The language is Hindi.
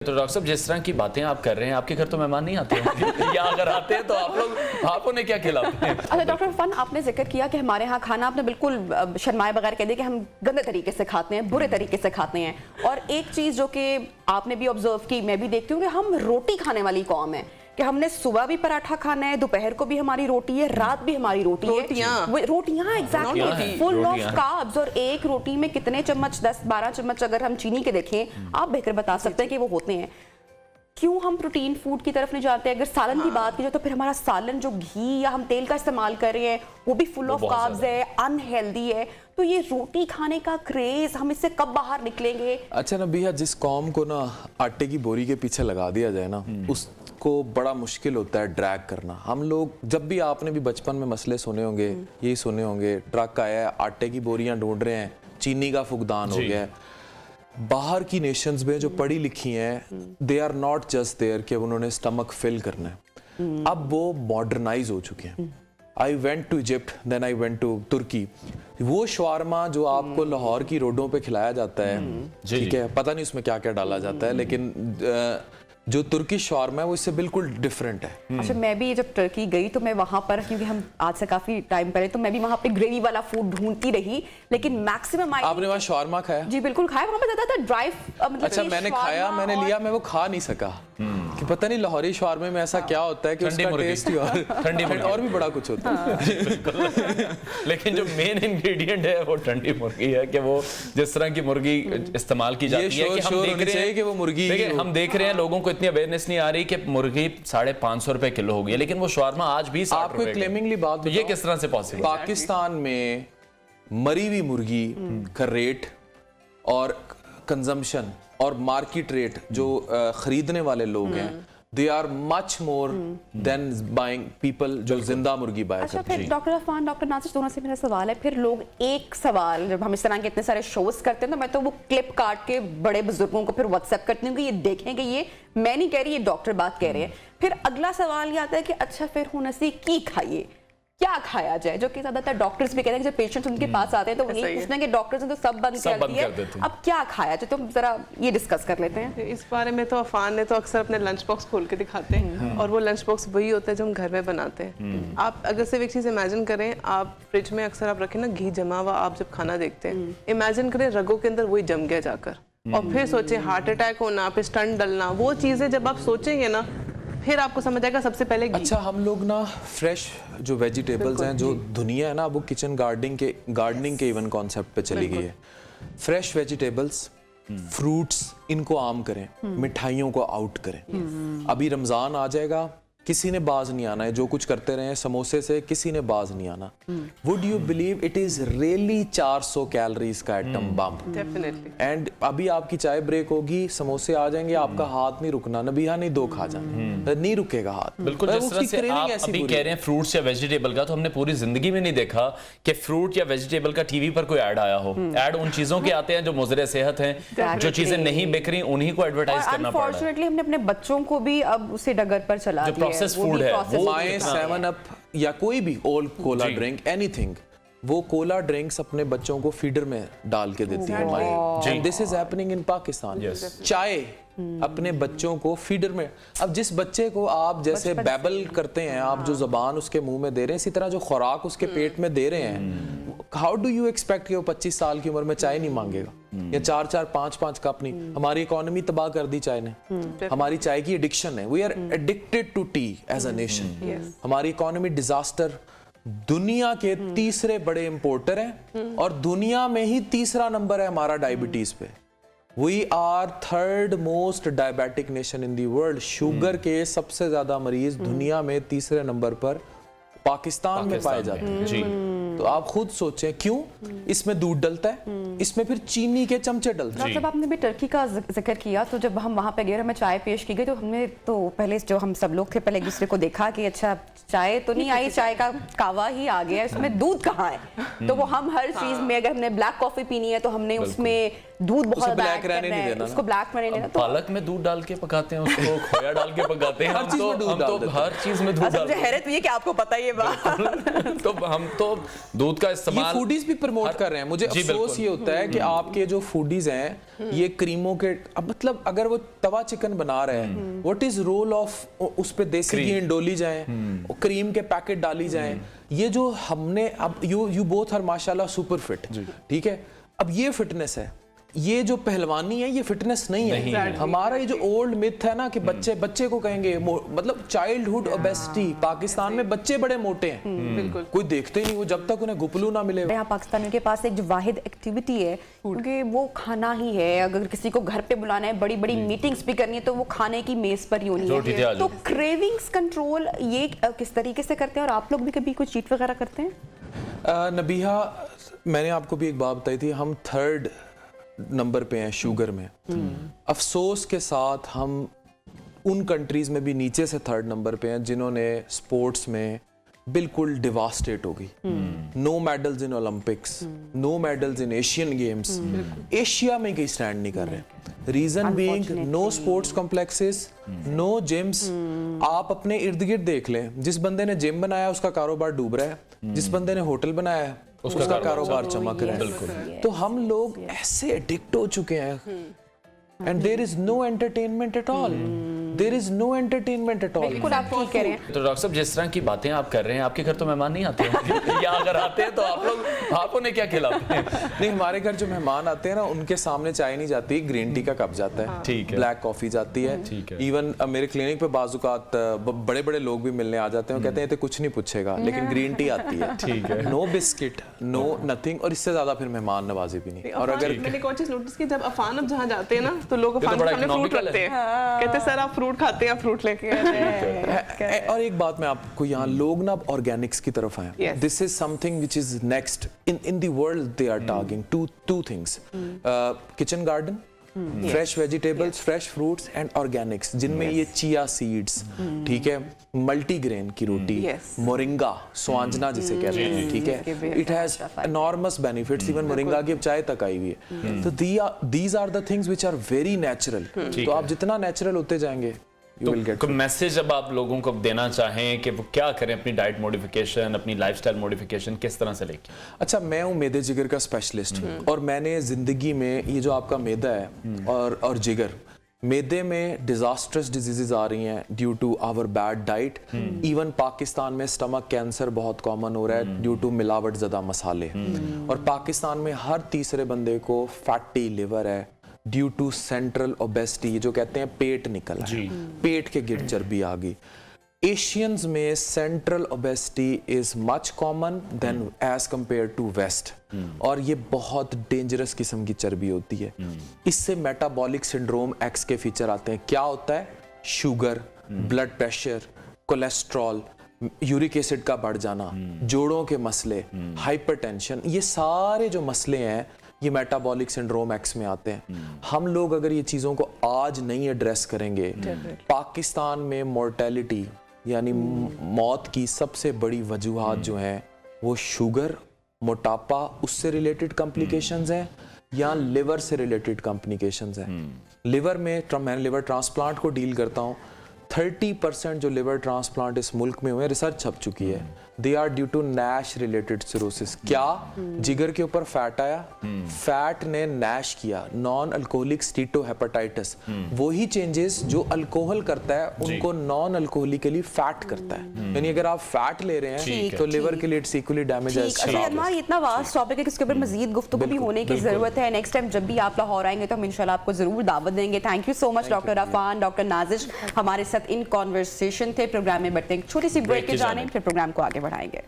तो डॉक्टर साहब, जिस तरह की बातें आप कर रहे हैं, आपके घर तो मेहमान नहीं आते हैं या अगर आते हैं तो आप उन्हें क्या खिलाते हैं? अच्छा डॉक्टर इरफान, आपने जिक्र किया कि हमारे यहाँ खाना, आपने बिल्कुल शर्माए बगैर कह दिया कि हम गंदे तरीके से खाते हैं, बुरे तरीके से खाते हैं। और एक चीज़ जो कि आपने भी ऑब्जर्व की, मैं भी देखती हूँ कि हम रोटी खाने वाली कौम है, कि हमने सुबह भी पराठा खाना है, दोपहर को भी हमारी रोटी है, रात भी हमारी रोटी है। रोटियां एग्जैक्टली फुल ऑफ कार्ब्स। और एक रोटी में कितने चम्मच, 10-12 चम्मच अगर हम चीनी के देखें, आप बेहतर बता सकते हैं कि वो होते हैं। क्यों हम प्रोटीन फूड की तरफ नहीं जाते? अगर सालन की बात की जाए तो फिर हमारा सालन जो घी या हम तेल का इस्तेमाल कर रहे हैं वो भी फुल ऑफ कार्ब्स है, अनहेल्दी है। तो ये रोटी खाने का क्रेज, हम इससे कब बाहर निकलेंगे? अच्छा नबिया, जिस कौम को ना आटे की बोरी के पीछे लगा दिया जाए ना, उसको बड़ा मुश्किल होता है ड्रैग करना। हम लोग जब भी, आपने भी बचपन में मसले सुने होंगे, यही सुने होंगे, ट्रक आया है, आटे की बोरियां ढूंढ रहे हैं, चीनी का फुकदान हो गया है। बाहर की नेशंस में जो पढ़ी लिखी हैं, they are not just there कि उन्होंने स्टमक फिल करना है, अब वो मॉडर्नाइज हो चुके हैं। I went to Egypt, then I went to Turkey. वो शवारमा जो आपको लाहौर की रोडों पे खिलाया जाता है, ठीक है, पता नहीं उसमें क्या क्या डाला जाता है, लेकिन जो तुर्की शवारमा है वो इससे बिल्कुल डिफरेंट है। अच्छा, मैं भी जब तुर्की गई तो मैं वहां पर, क्योंकि हम आज से काफी टाइम पहले, तो मैं भी वहां पे ग्रेवी वाला फूड ढूंढती रही, लेकिन मैक्सिमम आपने वहाँ शवारमा खाया? जी बिल्कुल खाया। वहां पे ज्यादातर ड्राई, मतलब अच्छा, मैंने खाया, मैंने लिया, मैं वो खा नहीं सका कि पता नहीं लाहौरी शवारमे में ऐसा क्या होता है कि उसका टेस्ट ही और भी बड़ा कुछ होता है। लेकिन जो मेन इंग्रेडिएंट है वो ठंडी मुर्गी है, कि वो जिस तरह की मुर्गी इस्तेमाल की जाती है, कि हम देख रहे हैं कि वो मुर्गी, हम देख रहे हैं, लोगों को इतनी अवेयरनेस नहीं आ रही कि मुर्गी 550 रुपए किलो हो गई है, लेकिन वो शवारमा आज भी 60 रुपए। आपको क्लेमिंगली बात, ये किस तरह से पॉसिबल? पाकिस्तान में मरी हुई मुर्गी का रेट और कंजम्पशन और मार्केट रेट जो खरीदने वाले लोग हैं, they are much more than buying people जो जिंदा मुर्गी बाय करते हैं। अच्छा, फिर डॉक्टर अफान, डॉक्टर नासिर, दोनों से मेरा सवाल है, फिर लोग एक सवाल, जब हम इस तरह के इतने सारे शोज करते हैं तो मैं तो वो क्लिप काट के बड़े बुजुर्गों को फिर व्हाट्सएप करती हूँ कि ये देखें, कि ये मैं नहीं कह रही, ये डॉक्टर बात कह रहे हैं। फिर अगला सवाल ये आता है कि अच्छा फिर होने से की खाइए, क्या खाया जाए, जो कि ज्यादातर डॉक्टर्स भी कहते हैं कि जब पेशेंट्स उनके पास आते हैं तो वही पूछते हैं कि डॉक्टर्स ने तो सब बंद कर दिया, अब क्या खाया जाए। तो जरा ये डिस्कस कर लेते हैं। इस बारे में तो अफान ने तो अक्सर अपने लंच बॉक्स खोल के दिखाते हैं, और वो लंच बॉक्स वही होता है जो हम घर में बनाते हैं। आप अगर सिर्फ एक चीज इमेजिन करें, आप फ्रिज में अक्सर आप रखें ना घी जमा हुआ, आप जब खाना देखते हैं, इमेजिन करें रगों के अंदर वही जम गया जाकर, और फिर सोचे हार्ट अटैक होना, फिर स्टंट डलना, वो चीजें जब आप सोचेंगे ना, फिर आपको समझ आएगा सबसे पहले घी। अच्छा, हम लोग ना फ्रेश जो वेजिटेबल्स हैं, जो दुनिया है ना वो किचन गार्डनिंग के इवन कॉन्सेप्ट पे चली गई है। फ्रेश वेजिटेबल्स, फ्रूट्स, इनको आम करें, मिठाइयों को आउट करें। अभी रमजान आ जाएगा, किसी ने बाज नहीं आना है, जो कुछ करते रहे समोसे से, किसी ने बाज नहीं आना। Would you believe it is really 400 calories का आइटम बम। डेफिनेटली। एंड अभी आपकी चाय ब्रेक होगी, समोसे आ जाएंगे, आपका हाथ नहीं रुकना, नबिया नहीं, 2 खा जाना, नहीं रुकेगा हाथ। बिल्कुल, जिस तरह से आप अभी कह रहे हैं फ्रूट्स या वेजिटेबल का, तो हमने पूरी जिंदगी में नहीं देखा कि फ्रूट या वेजिटेबल का टीवी पर कोई ऐड आया हो। ऐड उन चीजों के आते हैं जो मुज़रे सेहत हैं, जो चीजें नहीं बिक रही उन्हीं को एडवर्टाइज करना पड़ रहा है। अनफॉर्चुनेटली हमने अपने बच्चों को भी अब उसी डगर पर चला दिया है। फूड है, वो माए 7 अप या कोई भी ओल्ड कोला ड्रिंक, एनीथिंग, वो कोला ड्रिंक्स अपने बच्चों को फीडर में डाल के देती है माए। And this is happening in Pakistan. चाय अपने बच्चों को फीडर में, अब जिस बच्चे को आप जैसे बैबल करते हैं, आप जो जबान उसके मुंह में दे रहे हैं, इसी तरह जो खुराक उसके पेट में दे रहे हैं, हाउ डू यू एक्सपेक्ट कि वो 25 साल की उम्र में चाय नहीं मांगेगा, या 4-4 5-5 कप नहीं। हमारी इकोनॉमी तबाह कर दी चाय ने, हमारी चाय की एडिक्शन है, we are addicted to tea as a nation. हमारी इकोनॉमी डिजास्टर, दुनिया के तीसरे बड़े इंपोर्टर हैं, और दुनिया में ही तीसरा नंबर है हमारा डायबिटीज पे। We are 3rd most diabetic nation in the world. Sugar के सबसे ज्यादा मरीज दुनिया में तीसरे नंबर पर पाकिस्तान में पाए जाते हैं। जी, तो आप खुद सोचें, क्यों इसमें दूध डलता है, इसमें फिर चीनी के चमचे डलते हैं। जब आपने भी टर्की का जिक्र किया, तो जब हम वहाँ पे गए, हमें चाय पेश की गई, तो हमने तो पहले जो हम सब लोग थे पहले एक दूसरे को देखा कि अच्छा चाय तो नहीं आई, चाय का कावा ही आ गया, इसमें दूध कहाँ है। तो वो हम हर चीज में, अगर हमने ब्लैक कॉफी पीनी है तो हमने उसमें दूध बहुत ब्लैक रहने नहीं देना, उसको ब्लैक में नहीं लेना। तो पालक में दूध डाल के पकाते हैं उसको, खोया डाल के पकाते हैं, हर चीज में दूध डाल देते हैं। हर चीज में दूध डाल देते हैं। हैरत हुई है कि आपको पता ही है बात। तो हम तो दूध का इस्तेमाल, ये फूडीज भी प्रमोट कर रहे हैं। मुझे अफसोस ये होता है कि आपके जो फूडीज हैं ये क्रीमों के, अब मतलब अगर वो तवा चिकन बना रहे हैं, व्हाट इज रोल ऑफ उस पे देसी घी डोली जाए, क्रीम के पैकेट डाली जाए, ये जो हमने अब यू बोथ आर माशाल्लाह सुपर फिट, ठीक है, अब ये फिटनेस है, ये जो पहलवानी है ये फिटनेस नहीं है। हमारा ये जो ओल्ड मिथ है ना कि बच्चे को कहेंगे, मतलब चाइल्डहुड ओबेसिटी, पाकिस्तान में बच्चे बड़े मोटे हैं, बिल्कुल कोई देखते ही नहीं, वो जब तक उन्हें गुपलू ना मिले। यहाँ पाकिस्तान के पास एक जो वाहिद एक्टिविटी है क्योंकि वो खाना ही है। अगर किसी को घर पे बुलाना है, बड़ी बड़ी मीटिंग्स भी करनी है, तो वो खाने की मेज पर ही होनी है। तो क्रेविंग्स कंट्रोल ये किस तरीके से करते हैं, और आप लोग भी कभी कोई चीट वगैरह करते हैं? नबीहा, मैंने आपको भी एक बात बताई थी, हम 3rd नंबर पे हैं शुगर में। अफसोस के साथ हम उन कंट्रीज में भी नीचे से 3rd नंबर पे हैं जिन्होंने स्पोर्ट्स में बिल्कुल डिवास्टेट हो गई। No medals in Olympics, no medals in Asian games, Asia में कहीं स्टैंड नहीं कर रहे। Reason being no sports complexes, no gyms. आप अपने इर्द गिर्द देख लें, जिस बंदे ने जिम बनाया उसका कारोबार डूब रहा है, जिस बंदे ने होटल बनाया है उसका कारोबार चमक रहा है। तो हम लोग ऐसे एडिक्ट हो चुके हैं, and there is no entertainment at all, there is no entertainment at all. बिल्कुल आप ठीक कह रहे हैं। तो डॉक्टर साहब, जिस तरह की बातें आप कर रहे हैं, आपके घर तो मेहमान नहीं आते हैं या अगर आते हैं तो आप उन्हें क्या खिलाते हैं? नहीं, हमारे घर जो मेहमान आते हैं ना, उनके सामने चाय नहीं जाती, ग्रीन टी का कप जाता है, ठीक है, ब्लैक कॉफी जाती है। इवन मेरे क्लिनिक पे बाजुकात बड़े बड़े लोग भी मिलने आ जाते हैं, कहते हैं तो कुछ नहीं पूछेगा, लेकिन ग्रीन टी आती है, ठीक है, नो बिस्किट, नो नथिंग, और इससे ज्यादा फिर मेहमान नवाजी भी नहीं। और अगर मैंने एक चीज नोटिस की, जब अफान अब जहाँ जाते हैं ना, तो लोग अफान के सामने फ्रूट रखते हैं, कहते हैं सर आप फ्रूट खाते हैं, फ्रूट लेके आए। और एक बात मैं आपको, यहाँ लोग ना ऑर्गेनिक्स की तरफ आए। This is something which is next in the world. They are targeting two things, kitchen garden, fresh vegetables, fresh fruits and organics, जिनमें ये चिया सीड्स, ठीक है, मल्टीग्रेन की रोटी, मोरिंगा, स्वांजना जिसे कहते हैं, ठीक है, it has enormous benefits. Even moringa की चाय तक आई हुई है। तो these are the things which are very natural. तो आप जितना नेचुरल होते जाएंगे, तो मैसेज अब आप लोगों को देना चाहें कि वो क्या करें, अपनी डाइट मॉडिफिकेशन, अपनी लाइफस्टाइल मॉडिफिकेशन किस तरह से लेके? अच्छा, मैं हूँ मैदे जिगर का स्पेशलिस्ट, और मैंने जिंदगी में ये जो आपका मैदा है और जिगर, मैदे में डिजास्टर्स डिजीजेस आ रही हैं due to our bad diet. Even Pakistan में स्टमक कैंसर बहुत कॉमन हो रहा है ड्यू टू मिलावट ज़्यादा मसाले, और पाकिस्तान में हर तीसरे बंदे को फैटी लिवर है ड्यू टू सेंट्रल ओबेसिटी, जो कहते हैं पेट निकला है, पेट के गिर चर्बी आ गई। एशियंस में central obesity is much common than as compare to west, और ये बहुत डेंजरस किस्म की चर्बी होती है। इससे मेटाबॉलिक सिंड्रोम एक्स के फीचर आते हैं। क्या होता है? Sugar, blood pressure, cholesterol, uric acid का बढ़ जाना, जोड़ों के मसले, हाइपरटेंशन, ये सारे जो मसले हैं ये मेटाबॉलिक सिंड्रोम एक्स में आते हैं। हम लोग अगर ये चीज़ों को आज नहीं एड्रेस करेंगे, पाकिस्तान में मोर्टेलिटी यानी मौत की सबसे बड़ी वजूहात जो हैं वो शुगर, मोटापा, उससे रिलेटेड कॉम्प्लिकेशंस हैं, या लिवर से रिलेटेड कॉम्प्लिकेशंस हैं। लिवर में मैं लिवर ट्रांसप्लांट को डील करता हूँ। 30% जो लिवर ट्रांसप्लांट इस मुल्क में हुए, रिसर्च छप चुकी है, they are due to NASH related cirrhosis. क्या? जिगर के ऊपर फैट आया, फैट ने नैश किया, नॉन अल्कोहलिक स्टीटोहेपेटाइटिस, वही चेंजेस जो अल्कोहल करता है उनको नॉन अल्कोहलिकली फैट करता है। यानी अगर आप फैट ले रहे हैं तो लिवर के लिए इट्स इक्वली डैमेज है। इतना वास्ट टॉपिक है कि इसके ऊपर मजीद गुफ्तगू भी होने की जरूरत है। नेक्स्ट टाइम जब भी आप लाहौर आएंगे तो हम इंशाल्लाह आपको जरूर दावत देंगे। Thank you so much doctor Afan, doctor Nazish हमारे साथ इन कॉन्वर्सेशन थे। प्रोग्राम में बढ़ते हैं छोटी सी ब्रेक के जाने, फिर प्रोग्राम को आगे बढ़ाएंगे।